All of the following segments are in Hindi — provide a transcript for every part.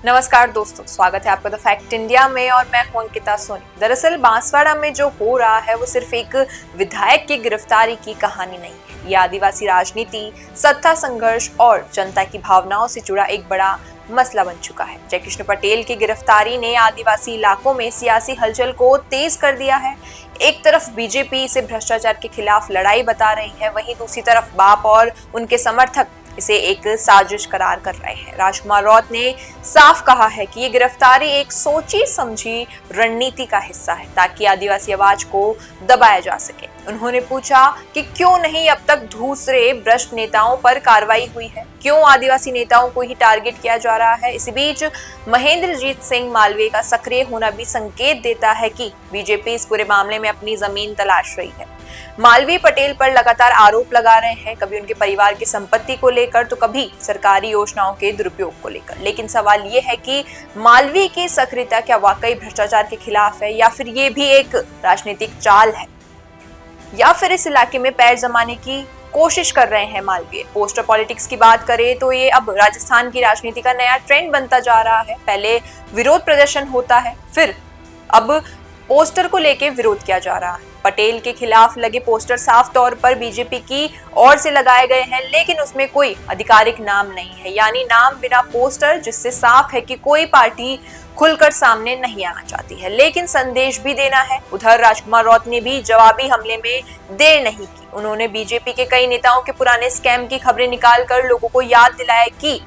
नमस्कार दोस्तों, स्वागत है आपका द फैक्ट इंडिया में और मैं हूं अंकिता सोनी। दरअसल बांसवाड़ा में जो हो रहा है वो सिर्फ एक विधायक की गिरफ्तारी की कहानी नहीं है। ये आदिवासी राजनीति, सत्ता संघर्ष और जनता की भावनाओं से जुड़ा एक बड़ा मसला बन चुका है। जयकृष्ण पटेल की गिरफ्तारी ने आदिवासी इलाकों में सियासी हलचल को तेज कर दिया है। एक तरफ बीजेपी इसे भ्रष्टाचार के खिलाफ लड़ाई बता रही है, वहीं दूसरी तरफ बाप और उनके समर्थक इसे एक साजिश करार कर रहे हैं। राजकुमार रौत ने साफ कहा है कि ये गिरफ्तारी एक सोची समझी रणनीति का हिस्सा है ताकि आदिवासी आवाज को दबाया जा सके। उन्होंने पूछा कि क्यों नहीं अब तक दूसरे भ्रष्ट नेताओं पर कार्रवाई हुई है, क्यों आदिवासी नेताओं को ही टारगेट किया जा रहा है। इसी बीच महेंद्रजीत सिंह मालवीय का सक्रिय होना भी संकेत देता है कि बीजेपी इस पूरे मामले में अपनी जमीन तलाश रही है। मालवीय पटेल पर लगातार आरोप लगा रहे हैं, कभी उनके परिवार की संपत्ति को लेकर तो कभी सरकारी योजनाओं के दुरुपयोग को लेकर। लेकिन सवाल ये है कि मालवीय की सक्रियता क्या वाकई भ्रष्टाचार के खिलाफ है या फिर ये भी एक राजनीतिक चाल है, या फिर इस इलाके में पैर जमाने की कोशिश कर रहे हैं मालवीय। पोस्टर पॉलिटिक्स की बात करें तो ये अब राजस्थान की राजनीति का नया ट्रेंड बनता जा रहा है। पहले विरोध प्रदर्शन होता है, फिर अब पोस्टर को लेके विरोध किया जा रहा है। पटेल के खिलाफ लगे पोस्टर साफ तौर पर बीजेपी की ओर से लगाए गए हैं, लेकिन उसमें कोई आधिकारिक नाम नहीं है, यानी नाम बिना पोस्टर, जिससे साफ है कि कोई पार्टी खुलकर सामने नहीं आना चाहती है, लेकिन संदेश भी देना है। उधर राजकुमार रौत ने भी जवाबी हमले में देर नहीं की। उन्होंने बीजेपी के कई नेताओं के पुराने स्कैम की खबरें निकालकर लोगों को याद दिलाया कि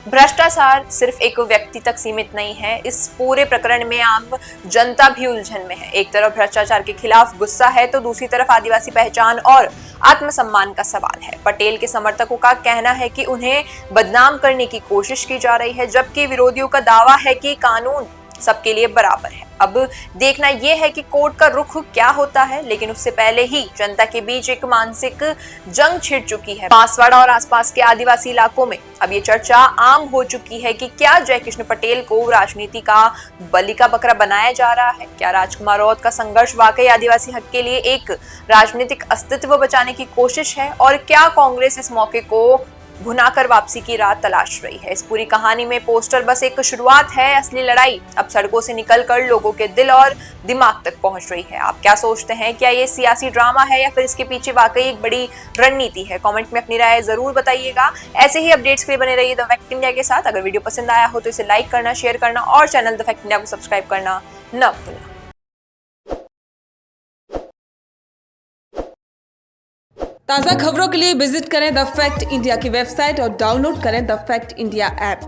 भ्रष्टाचार सिर्फ एक व्यक्ति तक सीमित नहीं है, इस पूरे प्रकरण में आम जनता भी उलझन में है। एक तरफ भ्रष्टाचार के खिलाफ गुस्सा है तो दूसरी तरफ आदिवासी पहचान और आत्मसम्मान का सवाल है। पटेल के समर्थकों का कहना है कि उन्हें बदनाम करने की कोशिश की जा रही है, जबकि विरोधियों का दावा है कि कानून सबके लिए बराबर है। अब देखना यह है कि कोर्ट का रुख क्या होता है, लेकिन उससे पहले ही जनता के बीच एक मानसिक जंग छिड़ चुकी है। बांसवाड़ा और आसपास के आदिवासी इलाकों में अब ये चर्चा आम हो चुकी है कि क्या जयकृष्ण पटेल को राजनीति का बलि का बकरा बनाया जा रहा है। क्या राजकुमार रौत का संघर्ष वाकई आदिवासी हक के लिए एक राजनीतिक अस्तित्व बचाने की कोशिश है, और क्या कांग्रेस इस मौके को भुनाकर वापसी की राह तलाश रही है। इस पूरी कहानी में पोस्टर बस एक शुरुआत है, असली लड़ाई अब सड़कों से निकलकर लोगों के दिल और दिमाग तक पहुंच रही है। आप क्या सोचते हैं, क्या ये सियासी ड्रामा है या फिर इसके पीछे वाकई एक बड़ी रणनीति है? कमेंट में अपनी राय जरूर बताइएगा। ऐसे ही अपडेट्स के लिए बने रहिए द फैक्ट इंडिया के साथ। अगर वीडियो पसंद आया हो तो इसे लाइक करना, शेयर करना और चैनल द फैक्ट इंडिया को सब्सक्राइब करना न भूलना। ताज़ा खबरों के लिए विजिट करें द फैक्ट इंडिया की वेबसाइट और डाउनलोड करें द फैक्ट इंडिया ऐप।